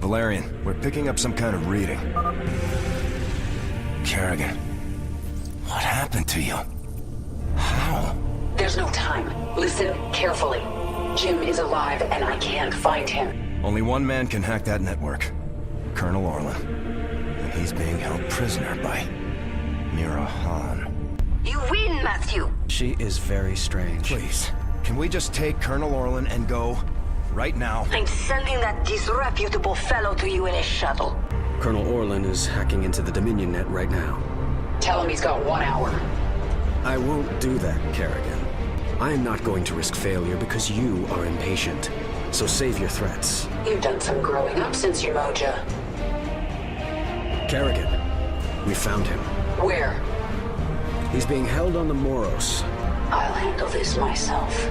Valerian, we're picking up some kind of reading. Kerrigan, what happened to you? How? There's no time. Listen carefully. Jim is alive and I can't find him. Only one man can hack that network. Colonel Orlan. And he's being held prisoner by Mira Han. You win, Matthew! She is very strange. Please, can we just take Colonel Orlan and go? Right now? I'm sending that disreputable fellow to you in a shuttle. Colonel Orlan is hacking into the Dominion net right now. Tell him he's got 1 hour. I won't do that, Kerrigan. I am not going to risk failure because you are impatient. So save your threats. You've done some growing up since your moja. Kerrigan, we found him. Where? He's being held on the Moros. I'll handle this myself.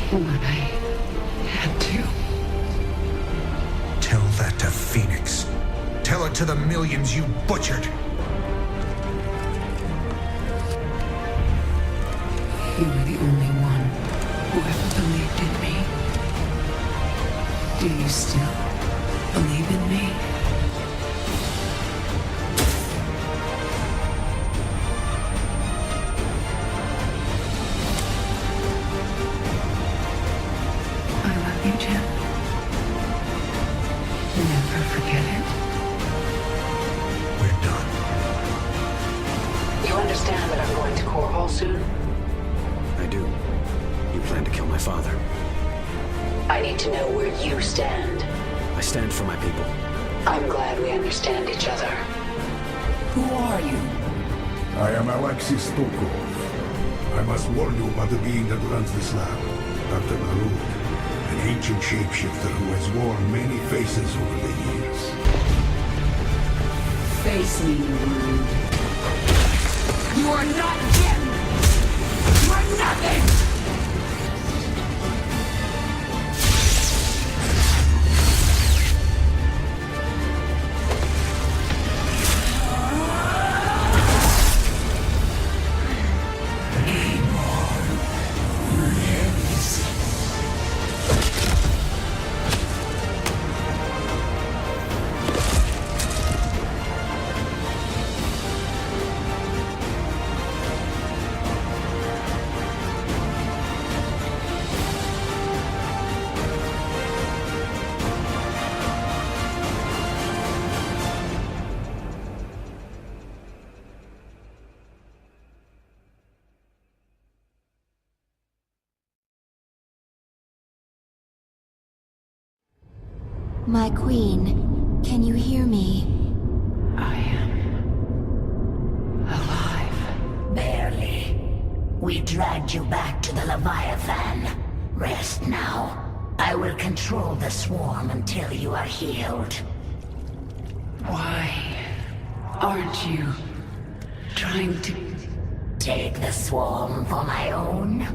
What I had to. Tell that to Phoenix. Tell it to the millions you butchered. You were the only one who ever believed in me. Do you still believe in me? You, Jim. Never forget it. We're done. You understand that I'm going to Core Hall soon? I do. You plan to kill my father. I need to know where you stand. I stand for my people. I'm glad we understand each other. Who are you? I am Alexis Tokov. I must warn you about the being that runs this lab, Dr. Narud. An ancient shapeshifter who has worn many faces over the years. Face me, Rude. You are not Jim! You are nothing! My queen, can you hear me? I am alive. Barely. We dragged you back to the Leviathan. Rest now. I will control the swarm until you are healed. Why aren't you trying to take the swarm for my own?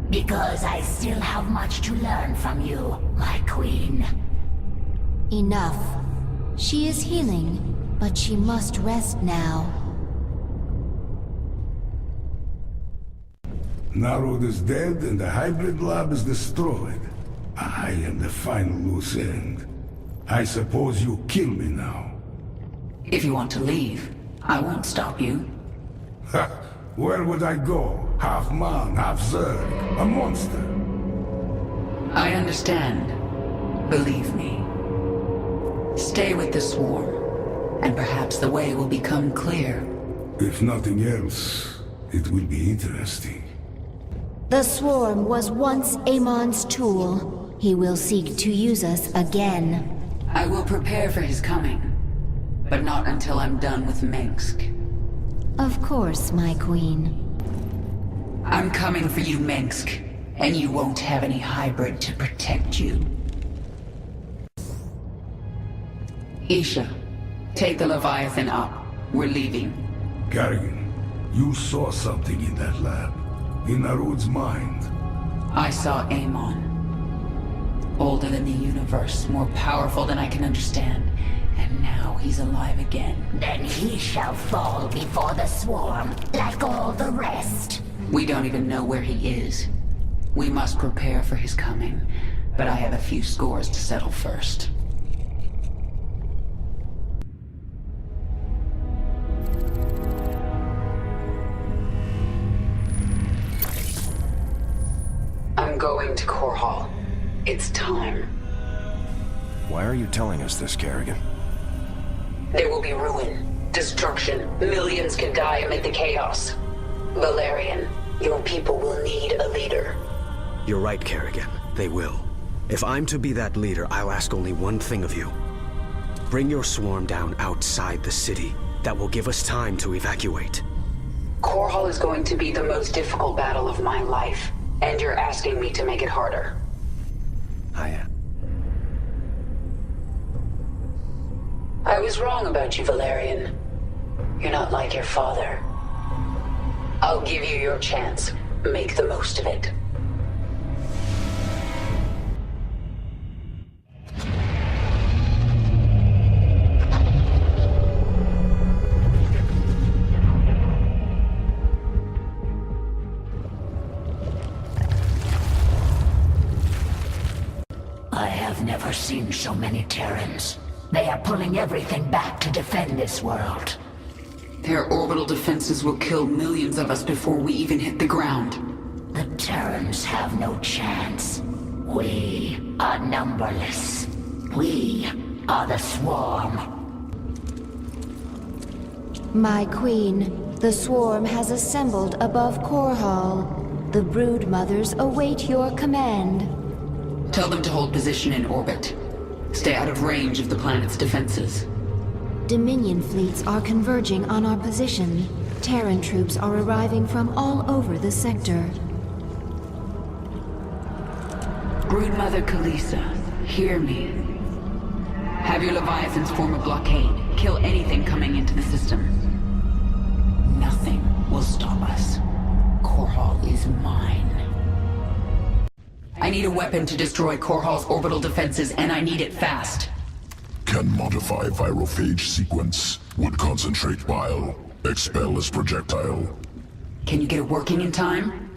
Because I still have much to learn from you, my queen. Enough. She is healing, but she must rest now. Narud is dead and the hybrid lab is destroyed. I am the final loose end. I suppose you kill me now. If you want to leave, I won't stop you. Ha! Where would I go? Half man, half Zerg. A monster. I understand. Believe me. Stay with the swarm, and perhaps the way will become clear. If nothing else, it will be interesting. The swarm was once Amon's tool. He will seek to use us again. I will prepare for his coming, but not until I'm done with Minsk. Of course, my queen. I'm coming for you, Minsk, and you won't have any hybrid to protect you. Isha, take the Leviathan up. We're leaving. Kerrigan, you saw something in that lab. In Narud's mind. I saw Amon. Older than the universe, more powerful than I can understand. And now he's alive again. Then he shall fall before the swarm, like all the rest. We don't even know where he is. We must prepare for his coming, but I have a few scores to settle first. I'm going to Core Hall. It's time. Why are you telling us this, Kerrigan? There will be ruin, destruction. Millions can die amid the chaos. Valerian, your people will need a leader. You're right, Kerrigan. They will. If I'm to be that leader, I'll ask only one thing of you. Bring your swarm down outside the city. That will give us time to evacuate. Core Hall is going to be the most difficult battle of my life, and you're asking me to make it harder. I was wrong about you, Valerian. You're not like your father. I'll give you your chance. Make the most of it. I have never seen so many Terrans. They are pulling everything back to defend this world. Their orbital defenses will kill millions of us before we even hit the ground. The Terrans have no chance. We are numberless. We are the swarm. My queen, the swarm has assembled above Core Hall. The brood mothers await your command. Tell them to hold position in orbit. Stay out of range of the planet's defenses. Dominion fleets are converging on our position. Terran troops are arriving from all over the sector. Broodmother Kalisa, hear me. Have your Leviathans form a blockade. Kill anything coming into the system. Nothing will stop us. Core Hall is mine. I need a weapon to destroy Core Hall's orbital defenses, and I need it fast. Can modify virophage sequence. Would concentrate bile. Expel as projectile. Can you get it working in time?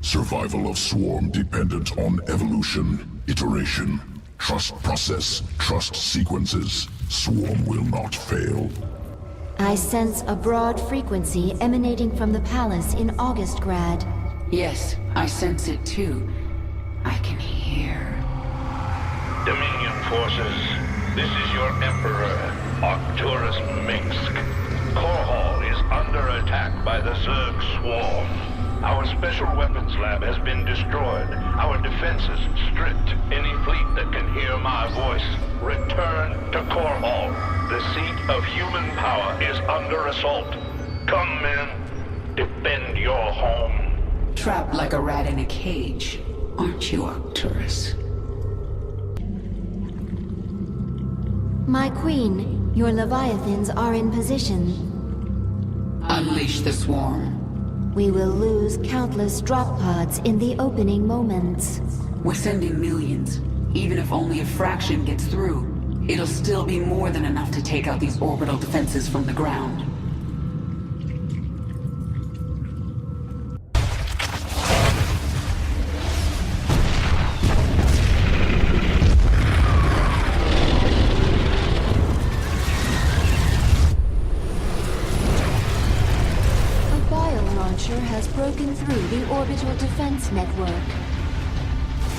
Survival of swarm dependent on evolution, iteration. Trust process, trust sequences. Swarm will not fail. I sense a broad frequency emanating from the palace in Augustgrad. Yes, I sense it too. I can hear. Dominion forces, this is your Emperor, Arcturus Minsk. Core Hall is under attack by the Zerg swarm. Our special weapons lab has been destroyed. Our defenses stripped. Any fleet that can hear my voice, return to Core Hall. The seat of human power is under assault. Come, men. Defend your home. Trapped like a rat in a cage, aren't you, Arcturus? My queen, your Leviathans are in position. Unleash the swarm. We will lose countless drop pods in the opening moments. We're sending millions. Even if only a fraction gets through, it'll still be more than enough to take out these orbital defenses from the ground. Has broken through the orbital defense network.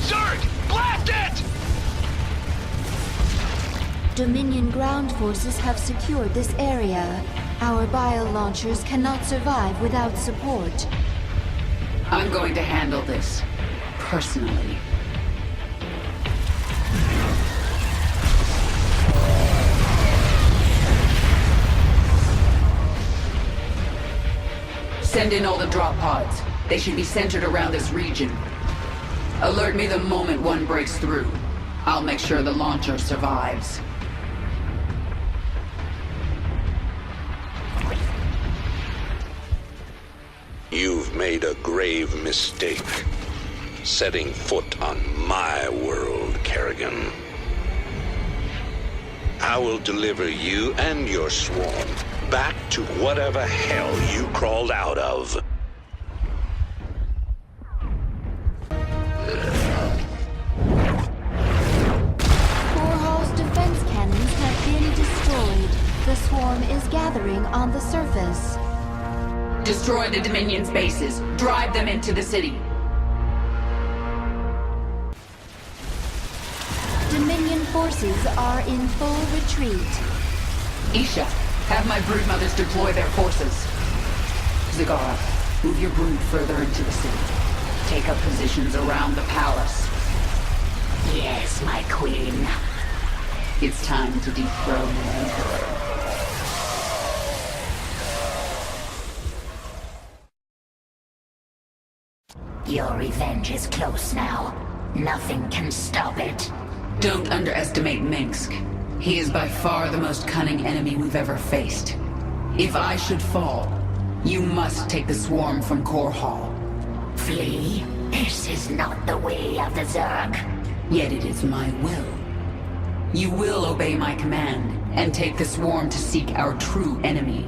Zerg! Blast it! Dominion ground forces have secured this area. Our bio launchers cannot survive without support. I'm going to handle this personally. Send in all the drop pods. They should be centered around this region. Alert me the moment one breaks through. I'll make sure the launcher survives. You've made a grave mistake. Setting foot on my world, Kerrigan. I will deliver you and your swarm back to whatever hell you crawled out of. Korhal's defense cannons have been destroyed. The swarm is gathering on the surface. Destroy the Dominion's bases. Drive them into the city. Dominion forces are in full retreat. Isha, have my broodmothers deploy their forces. Zagara, move your brood further into the city. Take up positions around the palace. Yes, my queen. It's time to dethrone the Emperor. Your revenge is close now. Nothing can stop it. Don't underestimate Minsk. He is by far the most cunning enemy we've ever faced. If I should fall, you must take the swarm from Korhal. Flee? This is not the way of the Zerg. Yet it is my will. You will obey my command, and take the swarm to seek our true enemy.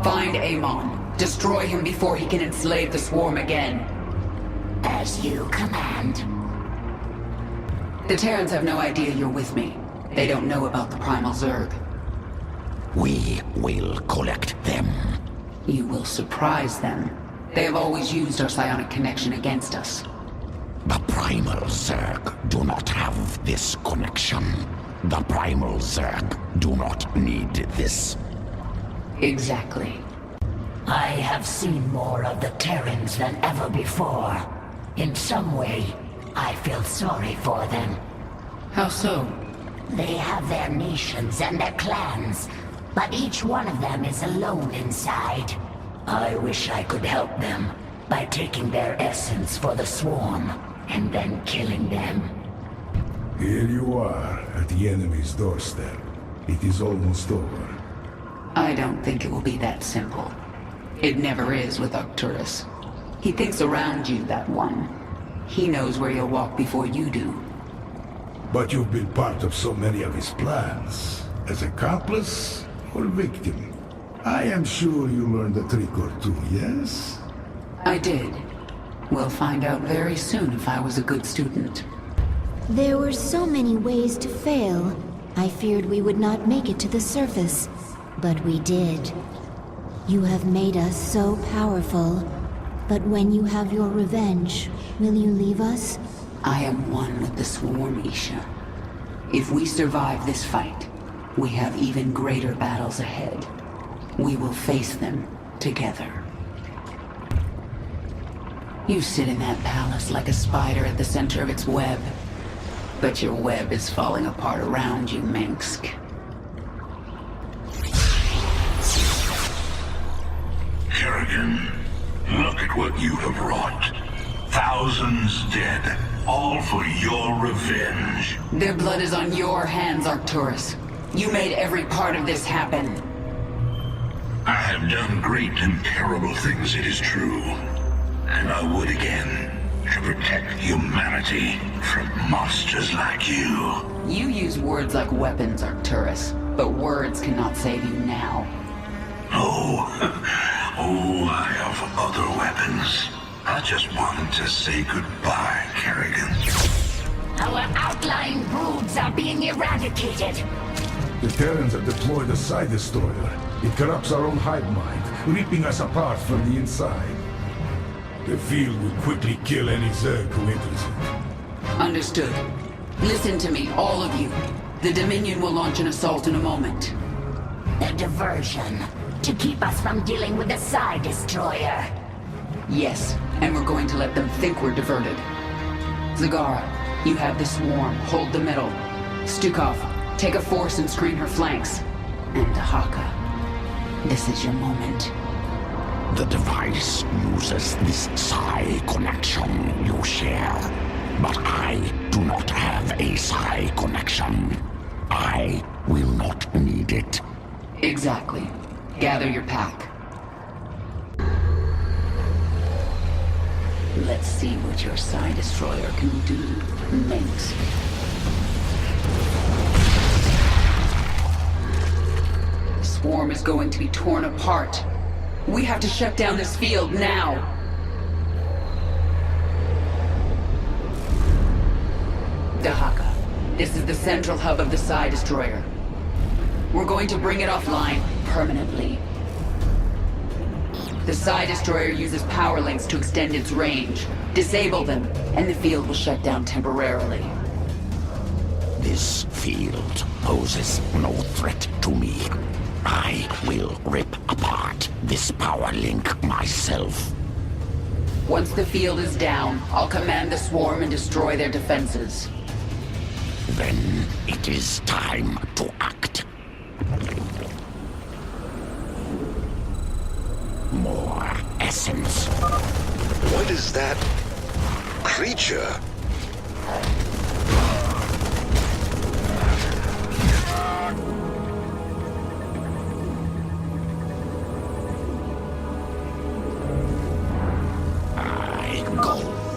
Find Amon. Destroy him before he can enslave the swarm again. As you command. The Terrans have no idea you're with me. They don't know about the Primal Zerg. We will collect them. You will surprise them. They have always used our psionic connection against us. The Primal Zerg do not have this connection. The Primal Zerg do not need this. Exactly. I have seen more of the Terrans than ever before. In some way, I feel sorry for them. How so? They have their nations and their clans, but each one of them is alone inside. I wish I could help them by taking their essence for the swarm and then killing them. Here you are, at the enemy's doorstep. It is almost over. I don't think it will be that simple. It never is with Arcturus. He thinks around you, that one. He knows where you'll walk before you do. But you've been part of so many of his plans. As accomplice or victim? I am sure you learned a trick or two, yes? I did. We'll find out very soon if I was a good student. There were so many ways to fail. I feared we would not make it to the surface, but we did. You have made us so powerful. But when you have your revenge, will you leave us? I am one with the swarm, Isha. If we survive this fight, we have even greater battles ahead. We will face them together. You sit in that palace like a spider at the center of its web. But your web is falling apart around you, Minsk. Kerrigan, look at what you have wrought. Thousands dead, all for your revenge. Their blood is on your hands, Arcturus. You made every part of this happen. I have done great and terrible things, it is true. And I would again, to protect humanity from monsters like you. You use words like weapons, Arcturus, but words cannot save you now. Oh, I have other weapons. I just wanted to say goodbye, Kerrigan. Our outlying broods are being eradicated. The Terrans have deployed a Psi Destroyer. It corrupts our own hive mind, ripping us apart from the inside. The field will quickly kill any Zerg who enters it. Understood. Listen to me, all of you. The Dominion will launch an assault in a moment. A diversion, to keep us from dealing with the Psi Destroyer. Yes, and we're going to let them think we're diverted. Zagara, you have the swarm. Hold the middle. Stukov, take a force and screen her flanks. And Dahaka, this is your moment. The device uses this psi connection you share. But I do not have a psi connection. I will not need it. Exactly. Gather your pack. Let's see what your Psi Destroyer can do, mate. The swarm is going to be torn apart. We have to shut down this field now. Dahaka, this is the central hub of the Psi Destroyer. We're going to bring it offline permanently. The Psi Destroyer uses power links to extend its range. Disable them, and the field will shut down temporarily. This field poses no threat to me. I will rip apart this power link myself. Once the field is down, I'll command the swarm and destroy their defenses. Then it is time to act. More essence. What is that creature?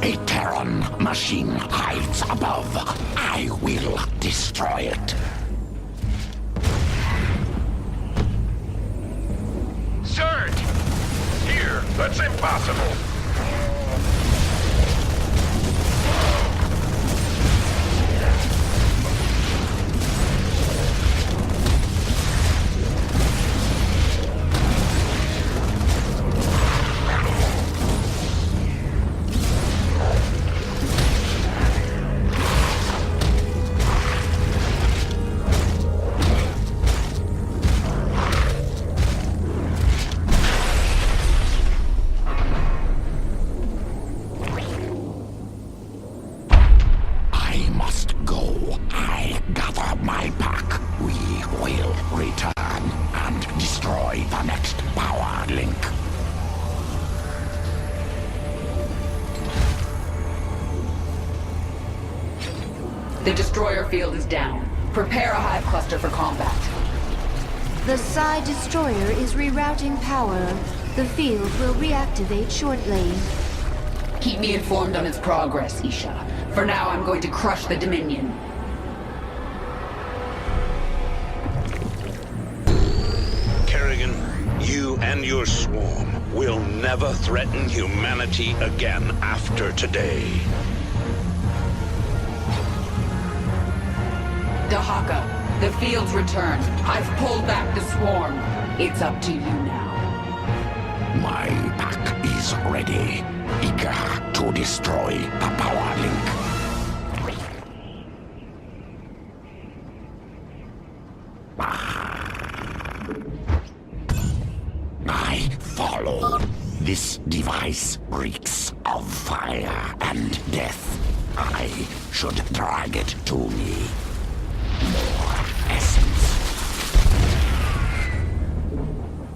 A Terran machine hides above. I will destroy it. Surge! Here, that's impossible. The destroyer field is down. Prepare a hive cluster for combat. The Psi Destroyer is rerouting power. The field will reactivate shortly. Keep me informed on its progress, Isha. For now, I'm going to crush the Dominion. Kerrigan, you and your swarm will never threaten humanity again after today. Dahaka, the field's returned. I've pulled back the swarm. It's up to you now. My pack is ready, eager to destroy the power link. I follow. This device reeks of fire and death. I should drag it to me. More essence.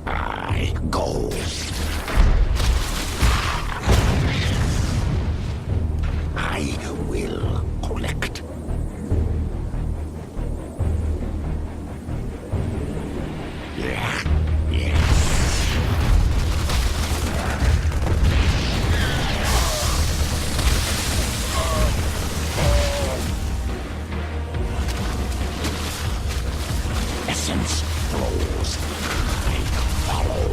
I go. I will collect. Yeah, yes. Essence flows. I follow.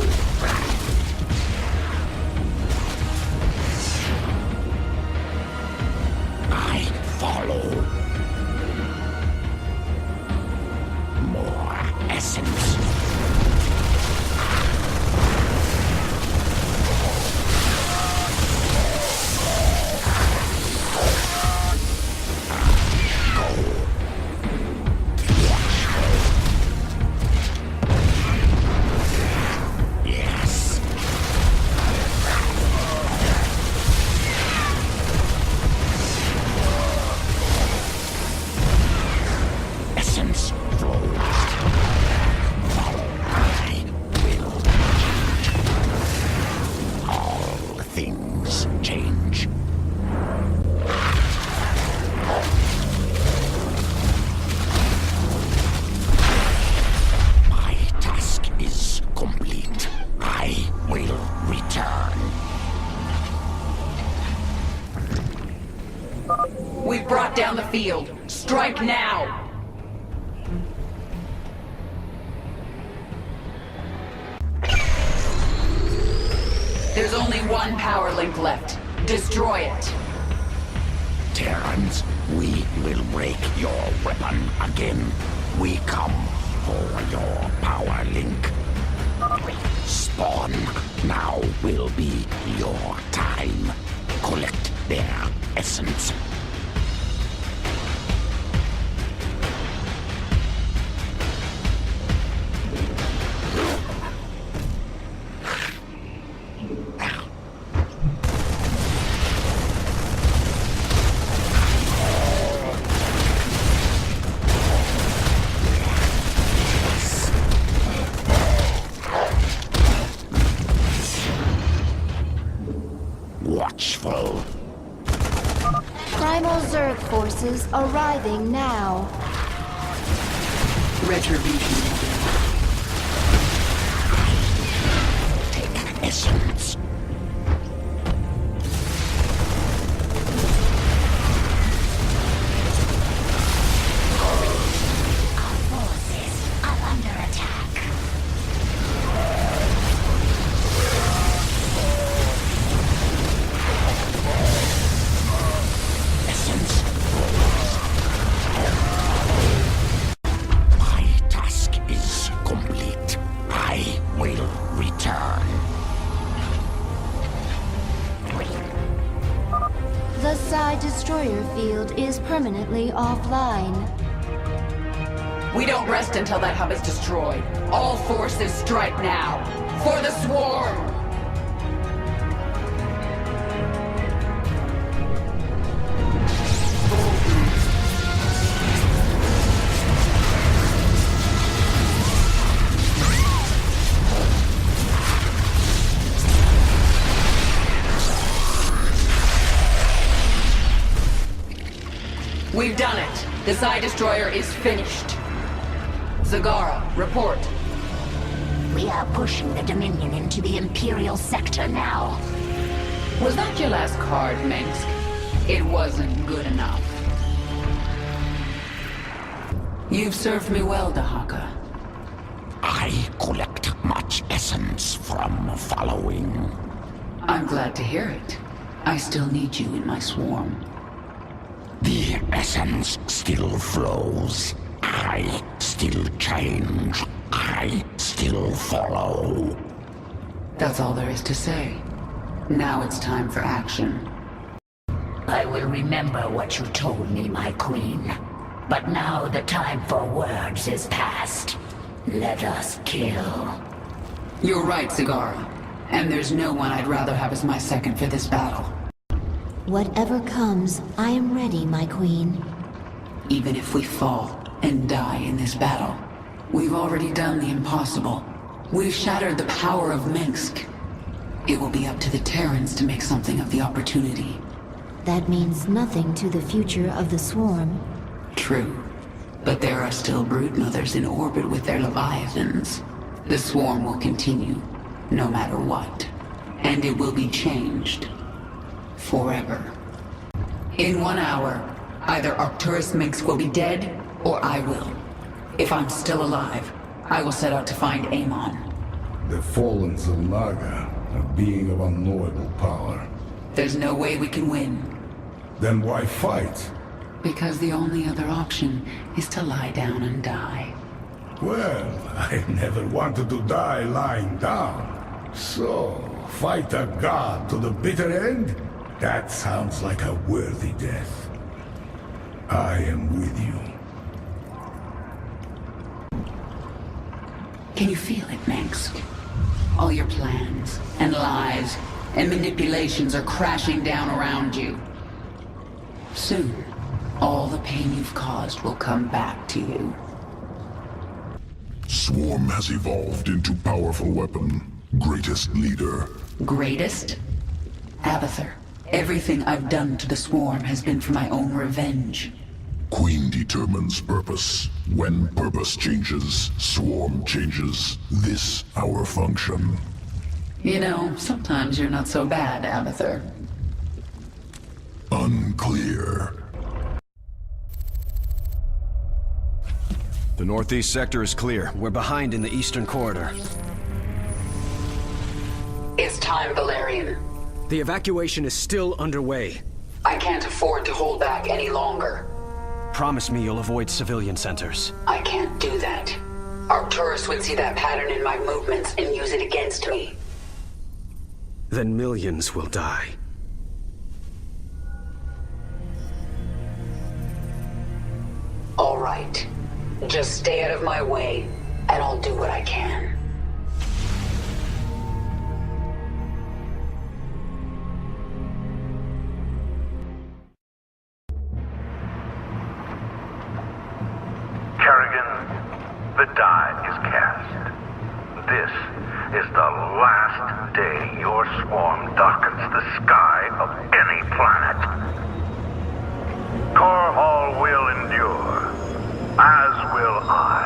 We've brought down the field. Strike now! There's only one power link left. Destroy it. Terrans, we will break your weapon again. We come for your power link. Spawn, now will be your time. Collect their essence. Watchful. Primal Zerg forces arriving now. Retribution. Take essence. Our forces are under attack. Essence flows. My task is complete. I will return. The Psi Destroyer field is permanently offline. We don't rest until that hub is destroyed. All forces strike now. For the swarm! We've done it. The Psi Destroyer is finished. Zagara, report. We are pushing the Dominion into the Imperial sector now. Was that your last card, Minsk? It wasn't good enough. You've served me well, Dahaka. I collect much essence from following. I'm glad to hear it. I still need you in my swarm. The essence still flows. I still change. I still follow. That's all there is to say. Now it's time for action. I will remember what you told me, my queen. But now the time for words is past. Let us kill. You're right, Zagara. And there's no one I'd rather have as my second for this battle. Whatever comes, I am ready, my queen. Even if we fall and die in this battle, we've already done the impossible. We've shattered the power of Minsk. It will be up to the Terrans to make something of the opportunity. That means nothing to the future of the swarm. True. But there are still broodmothers in orbit with their leviathans. The swarm will continue, no matter what. And it will be changed. Forever. In 1 hour, either Arcturus Minsk will be dead, or I will. If I'm still alive, I will set out to find Amon. The fallen Zalaga, a being of unknowable power. There's no way we can win. Then why fight? Because the only other option is to lie down and die. Well, I never wanted to die lying down. So, fight a god to the bitter end? That sounds like a worthy death. I am with you. Can you feel it, Minsk? All your plans, and lies, and manipulations are crashing down around you. Soon, all the pain you've caused will come back to you. Swarm has evolved into powerful weapon. Greatest leader. Greatest? Abathur. Everything I've done to the swarm has been for my own revenge. Queen determines purpose. When purpose changes, swarm changes. This our function. You know, sometimes you're not so bad, Abathur. I Unclear. The northeast sector is clear. We're behind in the eastern corridor. It's time, Valerian. The evacuation is still underway. I can't afford to hold back any longer. Promise me you'll avoid civilian centers. I can't do that. Arcturus would see that pattern in my movements and use it against me. Then millions will die. All right. Just stay out of my way, and I'll do what I can. The die is cast. This is the last day your swarm darkens the sky of any planet. Korhal will endure, as will I.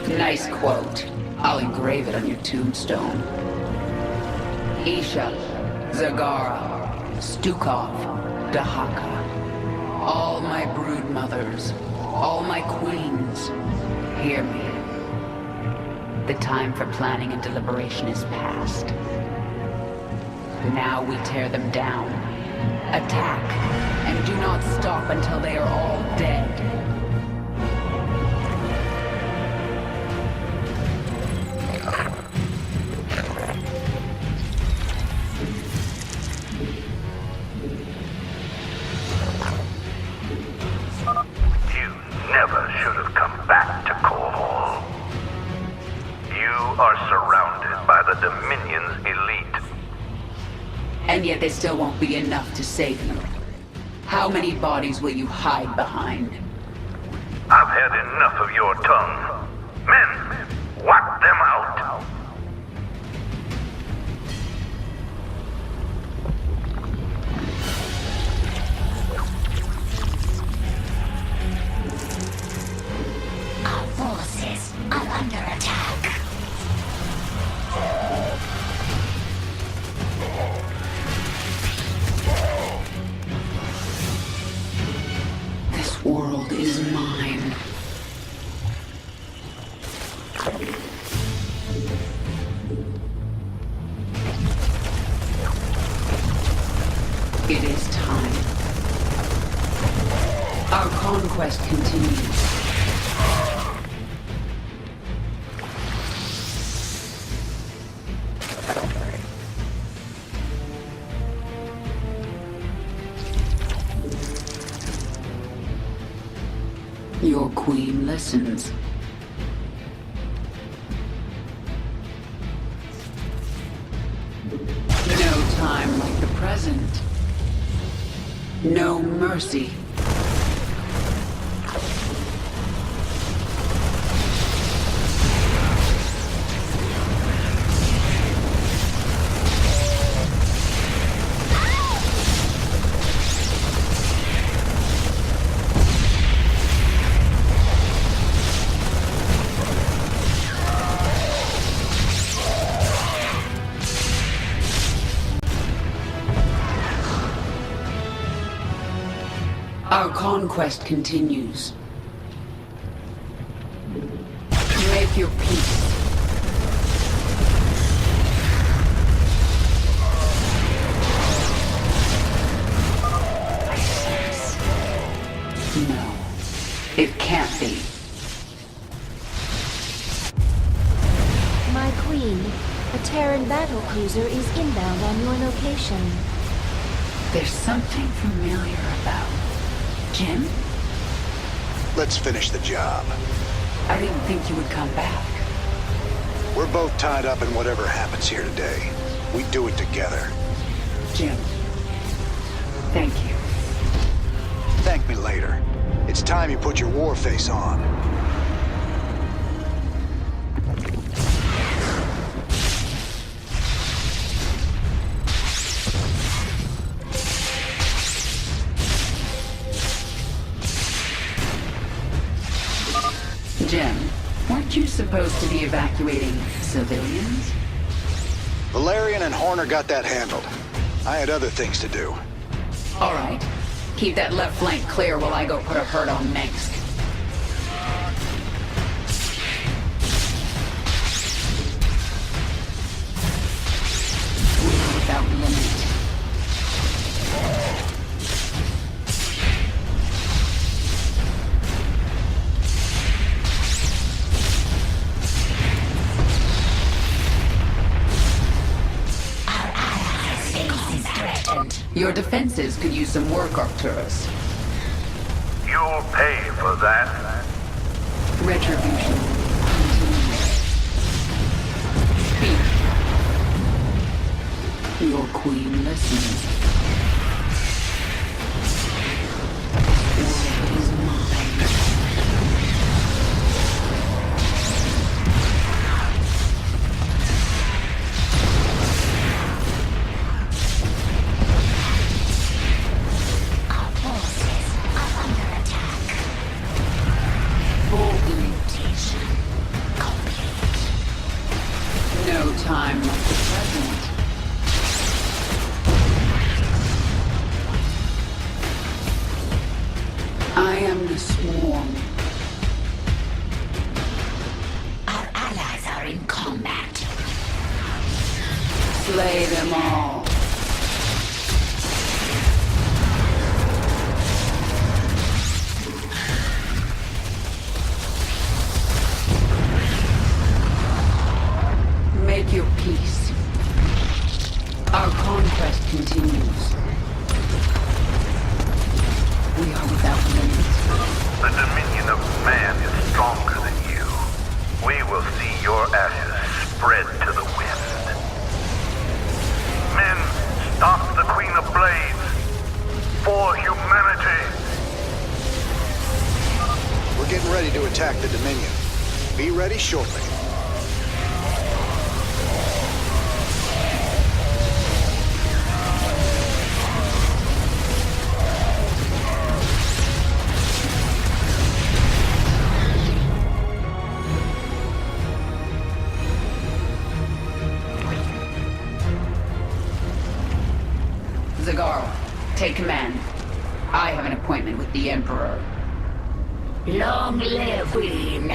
Nice quote. I'll engrave it on your tombstone. Isha, Zagara, Stukov, Dahaka. All my brood mothers. All my queens, hear me. The time for planning and deliberation is past. Now we tear them down, attack, and do not stop until they are all dead. Never should have come back to Korhal. You are surrounded by the Dominion's elite. And yet there still won't be enough to save you. How many bodies will you hide behind? I've had enough of your tongue. Men, whack them out. Our forces are under attack. This world is mine. It is time. Our conquest continues. Your queen listens. No time like the present. No mercy. Our conquest continues. Make your peace. No, it can't be. My queen, a Terran battlecruiser is inbound on your location. There's something familiar about Jim? Let's finish the job. I didn't think you would come back. We're both tied up in whatever happens here today. We do it together. Jim, thank you. Thank me later. It's time you put your war face on. Jim, weren't you supposed to be evacuating civilians? Valerian and Horner got that handled. I had other things to do. All right. Keep that left flank clear while I go put a hurt on Minsk. Without limit. Your defenses could use some work, Arcturus. You'll pay for that. Retribution. Speak. Your queen listens. War is mine. Time like the present. I am the swarm. Our allies are in combat. Slay them all. Make your peace. Our conquest continues. We are without limits. The dominion of man is stronger than you. We will see your ashes spread to the wind. Men, stop the Queen of Blades. For humanity. We're getting ready to attack the Dominion. Be ready shortly. Zagara, take command. I have an appointment with the Emperor. Long live Queen!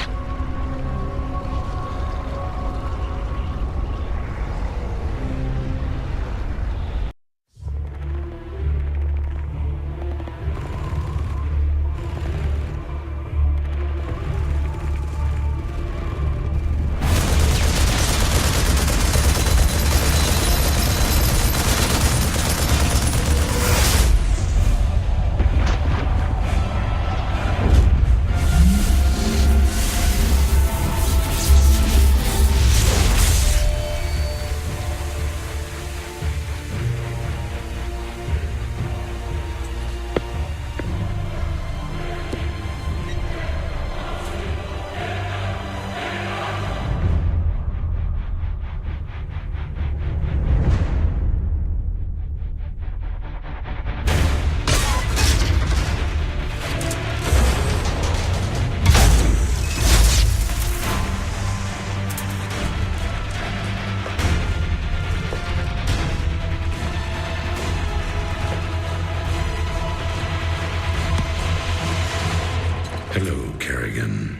Hello, Kerrigan.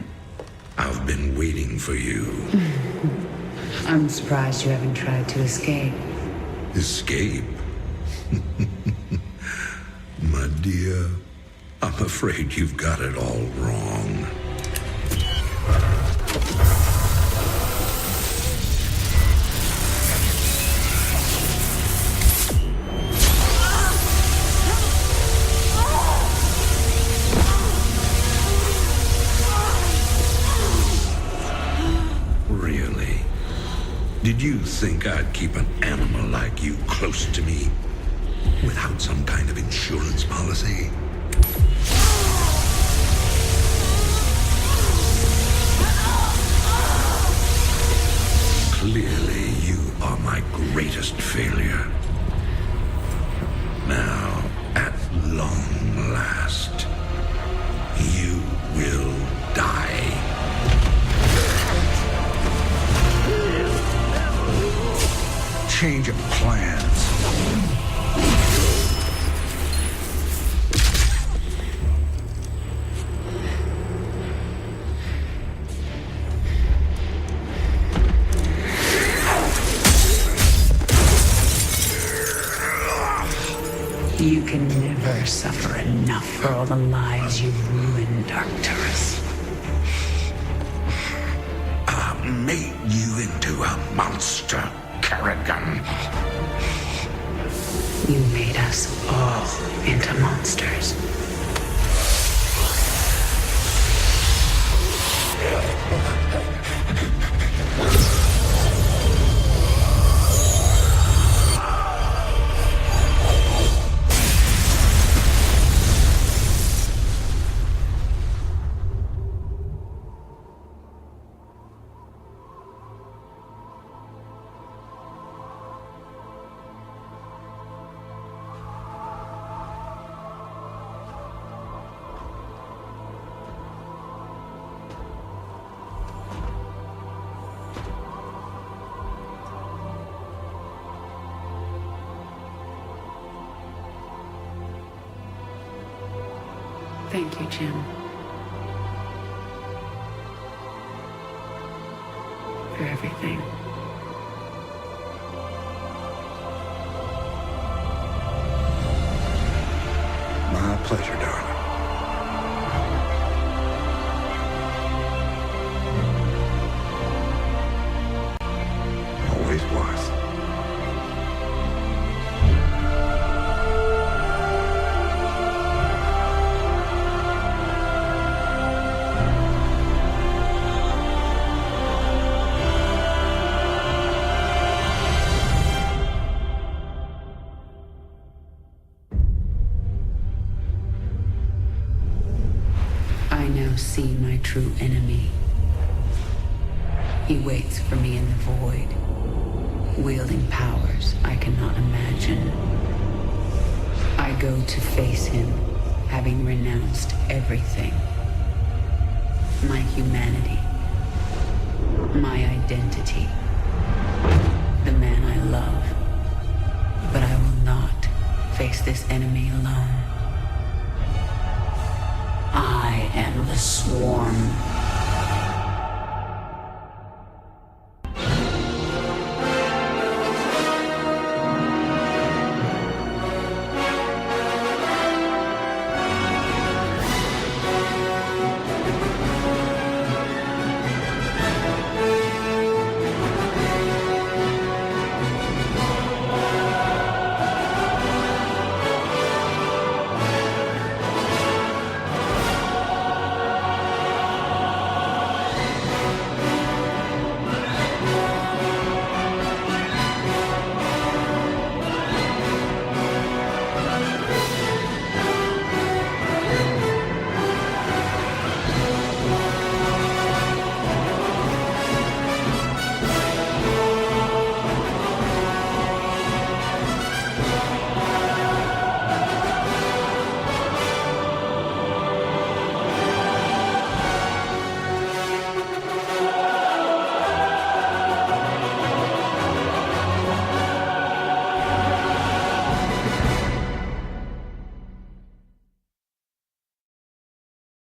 I've been waiting for you. I'm surprised you haven't tried to escape. Escape? My dear, I'm afraid you've got it all wrong. Really? Did you think I'd keep an animal like you close to me without some kind of insurance policy? Clearly, you are my greatest failure. Now, at long last, you will die. Change of plans. can never suffer enough for all the lives you ruined, Arcturus. I made you into a monster, Kerrigan. You made us all into monsters. Thank you, Jim. For everything. My pleasure, darling. Always was. See my true enemy. He waits for me in the void, wielding powers I cannot imagine. I go to face him, having renounced everything. My humanity, my identity, the man I love. But I will not face this enemy alone. I am the swarm.